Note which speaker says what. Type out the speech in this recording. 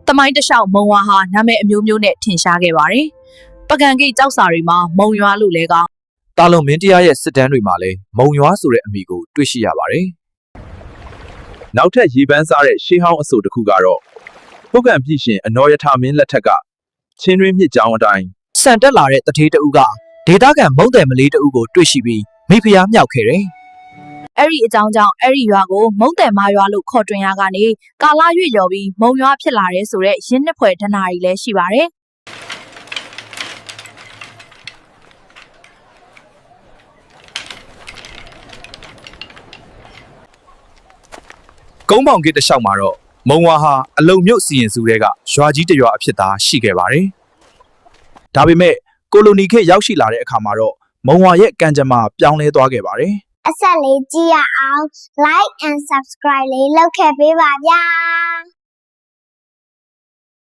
Speaker 1: တမိုင်းတလျှောက်မုံဝါဟာနာမည်အမျိုးမျိုးနဲ့ထင်ရှားခဲ့ပါတယ်။ပကံကိတ်ကြောက်စာတွေမှာမုံရွာလို့လဲကောင်းတာလုံမင်းတရားရဲ့စစ်တမ်းတွေမှာလည်းမုံရွာဆိုတဲ့အမည်ကိုတွေ့ရှိရပါတယ်။နောက်ထပ်ရေပန်းစားတဲ့ရှေးဟောင်းအဆိုတစ်ခုကတော့ပုဂ္ဂံပြည်ရှင်အနော်ရထမင်းလက်ထက်ကချင်းတွင်းမြစ်ကြောင်းအတိုင်းစံတက်လာတဲ့တထေးတဦးကဒေသခံမုံတယ်မလေးတဦးကိုတွေ့ရှိပြီးမိဖုရားမြောက်ခဲ့တယ်။အဲ့ဒီအကြောင်းကြောင့်အဲ့ဒီရွာကိုမုံတယ်မာရွာလို့ခေါ်တွင်ရကနေကာလာရွေ့လျော်ပြီးမုံရွာဖြစ်လာတဲ့ဆိုတဲ့ရင်းနှစ်ဖွဲ့ဒနာတွေလည်းရှိပါတယ်။ကုန်းပေါင်ကိတ္တလျှောက်မှာတော့မုံဝါဟာအလုံမြုပ်စီရင်စုတွေကရွာကြီးတရွာအဖြစ်သားရှိခဲ့ပါတယ်။ဒါပေမဲ့ကိုလိုနီခေတ်ရောက်ရှိလာတဲ့အခါမှာတော့မုံဝါရဲ့ကံကြမ္မာပြောင်းလဲသွားခဲ့ပါတယ်။
Speaker 2: အဆက်လေးကြည့်ရအောင် like and subscribe လေးလုပ်ခဲ့ပေးပါဗျာ